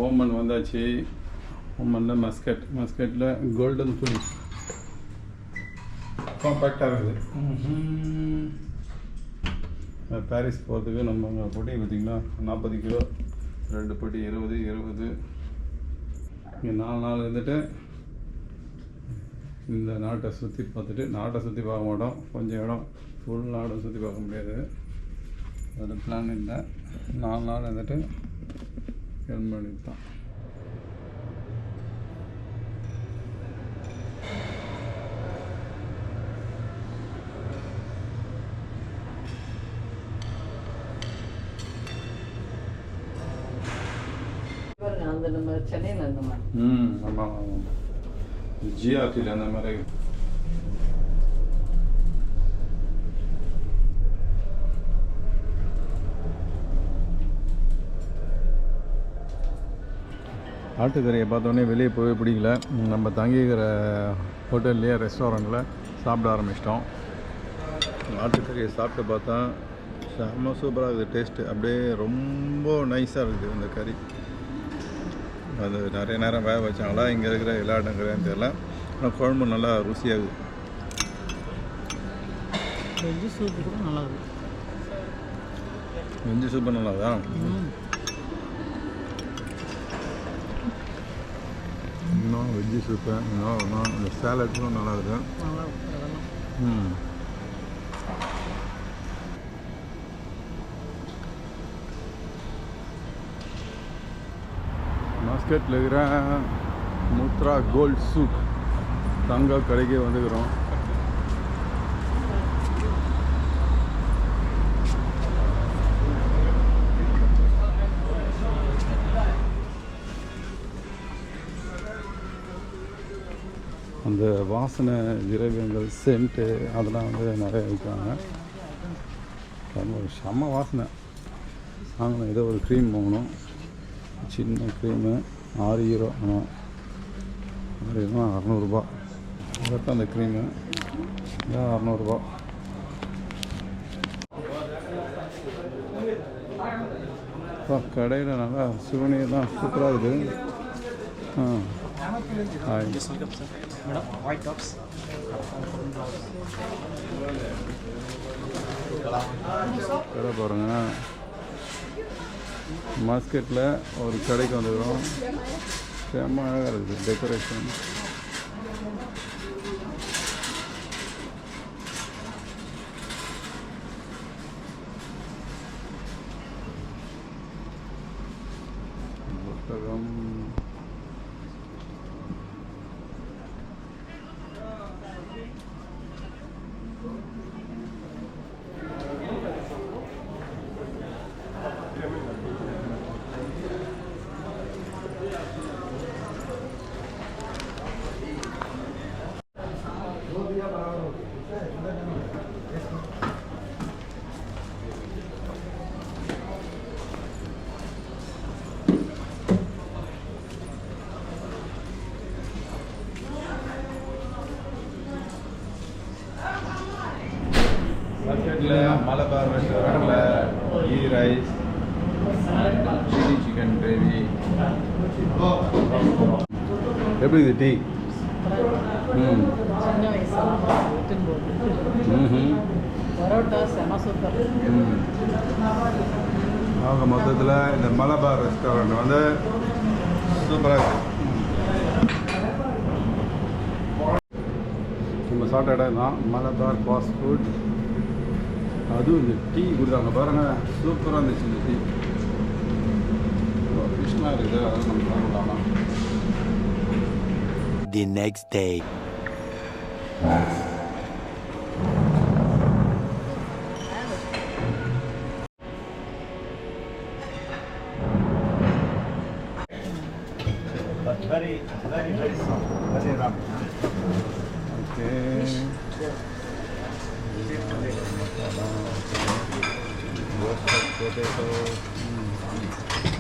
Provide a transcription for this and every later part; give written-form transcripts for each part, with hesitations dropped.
Oman வந்தாச்சு. ஓமனில் மஸ்கட்டில் golden police காம்பேக்டாக இருக்குது. Paris போகிறதுக்கு நம்ம பொட்டி பார்த்திங்கன்னா 40 கிலோ, 2 பொட்டி 20. இங்கே 4 நாள் இருந்துட்டு இந்த நாட்டை சுற்றி பார்த்துட்டு, நாட்டை சுற்றி பார்க்க மாட்டோம், கொஞ்சம் இடம் ஃபுல் நாடும் சுற்றி பார்க்க முடியாது, அதில் பிளான் இல்லை. 4 நாள் இருந்துட்டு கிளம்ப வேண்டியது தான். ஆமாம், ஜிஆர்டியில் அந்த மாதிரி. ஆட்டுக்கறியை பார்த்தோன்னே வெளியே போய் பிடிக்கல. நம்ம தங்கிக்கிற ஹோட்டல்லையே ரெஸ்டாரண்ட்டில் சாப்பிட ஆரம்பிச்சிட்டோம். ஆட்டுக்கறியை சாப்பிட்டு பார்த்தா செம்ம சூப்பராக இருக்குது டேஸ்ட்டு. அப்படியே ரொம்ப நைஸாக இருக்குது இந்த கறி. அது நிறைய நேரம் வேக வச்சாங்களா இங்கே இருக்கிற எல்லா இடங்களையும் தெரியல. ஆனால் குழம்பு நல்லா ருசியாகுது. வெஜ்ஜு சூப்பு கூட நல்லா இருக்குது. வெஜ்ஜு சூப்பு நல்லாதா? இன்னும் வெஜ்ஜு சூப்பு, இன்னும் இந்த சேலட்டும் நல்லா இருக்குது. மஸ்கட்டில் இருக்கிற முத்ரா கோல்ட் சூக் தங்க கடைக்கு வந்துக்கிறோம். அந்த வாசனை திரவியங்கள், சென்ட்டு அதெல்லாம் நிறைய விற்கிறாங்க. ஒரு செம்ம வாசனை. வாங்கணும், ஏதோ ஒரு க்ரீம் வாங்கணும். சின்ன க்ரீமு 6 யூரோ. ஆமாம், 600 அதான் அந்த க்ரீமு. இதான் 600. கடையில் நல்லா சுவனியெல்லாம் சூப்பராக இருக்குது. கடை பாருங்க. மாஸ்கெட்டில் ஒரு கடைக்கு வந்துக்கிறோம். செம்ம அழகாக இருக்குது டெக்கரேஷன். புத்தகம். மலபார் ரெஸ்டாரண்ட்டில் ghee rice, chilli chicken gravy. எப்படி இது டீ? அவங்க மொத்தத்தில் இந்த மலபார் ரெஸ்டாரண்ட் வந்து சூப்பராக இருக்குது. நம்ம சாப்பிட்ட இடம் தான் மலபார் ஃபாஸ்ட் ஃபுட். அதுவும் இந்த டீ கொடுத்தாங்க பாருங்கள், சூப்பராக இருந்துச்சு இந்த டீ. ஃபிஷ்மாக இருக்குது, அதெல்லாம் நம்ம சாப்பிடலாம். The next day. Very soft, very rough. Okay.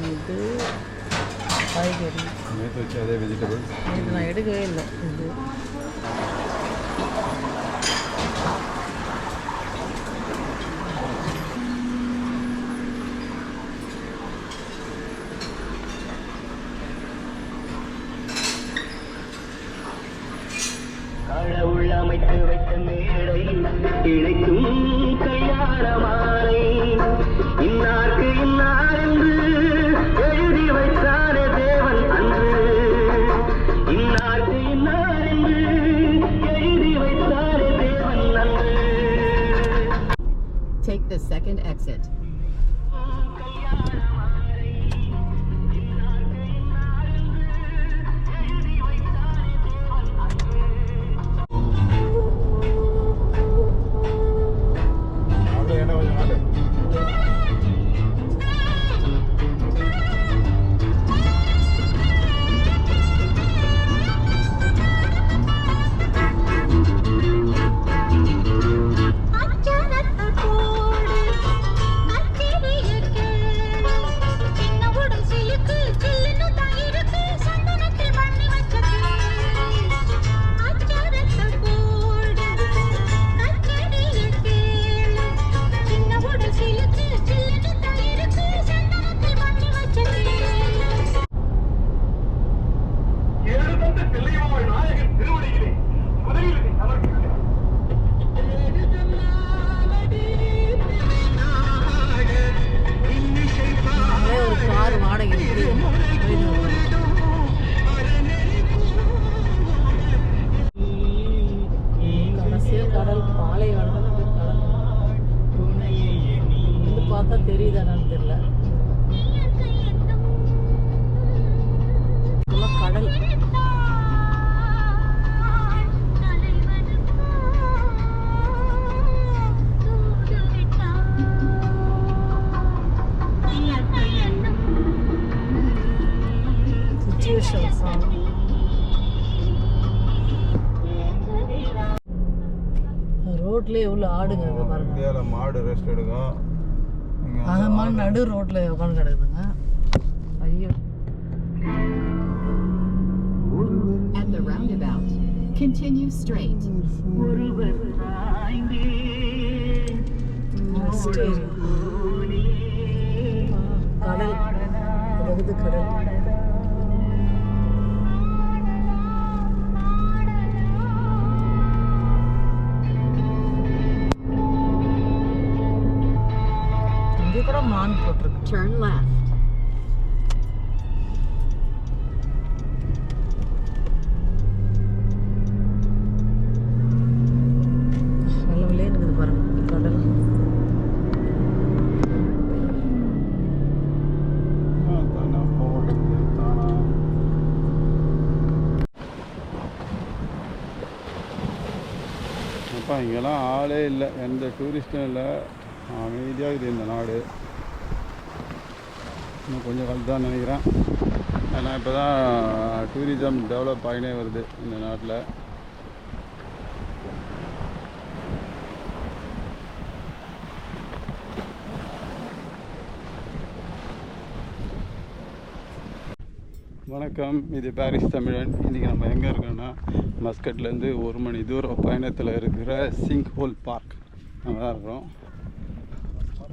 இது காய்கறி. நேற்று வச்சு அதே வெஜிடபிள்ஸ். இது நான் எடுக்கவே இல்லை. இது அமைத்து வைத்த மேடை இணைக்கும் கல்யாண மாலை இன்னார்க்கு இன்னார் என்று எழுதி வைத்தாரே தேவன் அன்று இன்னார்க்கு இன்னார் என்று எழுதி வைத்தாரே தேவன் அன்று. Take the second exit. ரோட்ல எவ்வளோ ஆடுங்க இருக்கு பாருங்க. இந்தியாவில் மாடு ரெஸ்ட் எடுக்கும். ஆமா, நடு ரோட்ல உட்காந்து கிடக்குதுங்க. ஐயோ. At the roundabout, continue straight. கடல், அதாவது கடல். இங்கே கூட மான் போட்டிருக்கு. Turn left. வெள்ளை இருக்குது பாருங்க கடல். அப்பா இங்கெல்லாம் ஆளே இல்லை, எந்த டூரிஸ்ட்டும் இல்லை, அமைதியாக இருக்குது இந்த நாடு. இன்னும் கொஞ்சம் காலம் தான் நினைக்கிறேன். ஏன்னா இப்போ தான் டூரிசம் டெவலப் ஆகினே வருது இந்த நாட்டில். வணக்கம், இது பாரிஸ் தமிழன். இன்றைக்கி நம்ம எங்கே இருக்கோன்னா மஸ்கட்லேருந்து 1 மணி தூரம் பயணத்தில் இருக்கிற சிங்க்-ஹோல் பார்க் அங்கே தான் இருக்கிறோம்.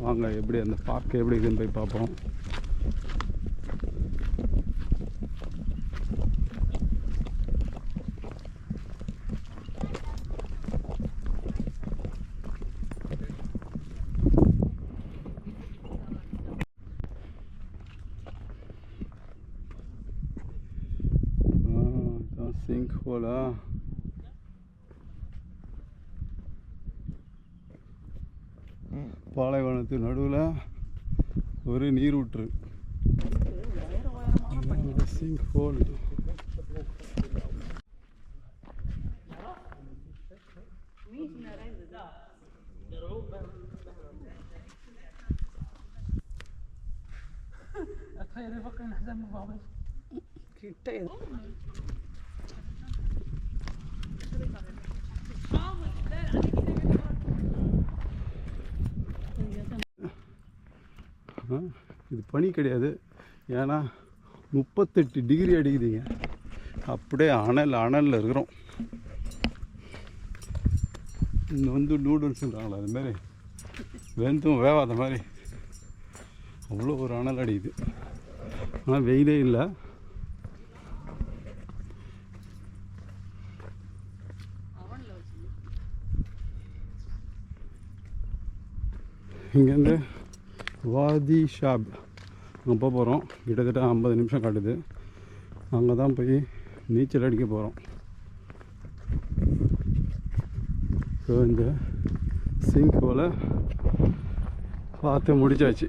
வாங்க எப்படி அந்த பார்க் எப்படி இருக்குன்னு போய் பார்ப்போம். சிங்க்-ஹோலா? பாலைவனத்து நடுவில் ஒரு நீரூற்று. சிங்க்-ஹோல். இது பனி கிடையாது, ஏன்னா 38 டிகிரி அடிக்குதுங்க. அப்படியே அனலில் இருக்கிறோம். இந்த வந்து நூடுல்ஸுன்றாங்களா அதுமாரி வெந்தும் வேவாத மாதிரி அவ்வளோ ஒரு அனல் அடிக்குது. ஆனால் வெயிலே இல்லை. இங்கேருந்து வாதி ஷாப் அங்கே போக போகிறோம். கிட்டத்தட்ட 50 நிமிஷம் காட்டுது. அங்கே தான் போய் நீச்சல் அடிக்க போகிறோம். ஸோ இந்த சிங்க் போல் பார்த்து முடிச்சாச்சு.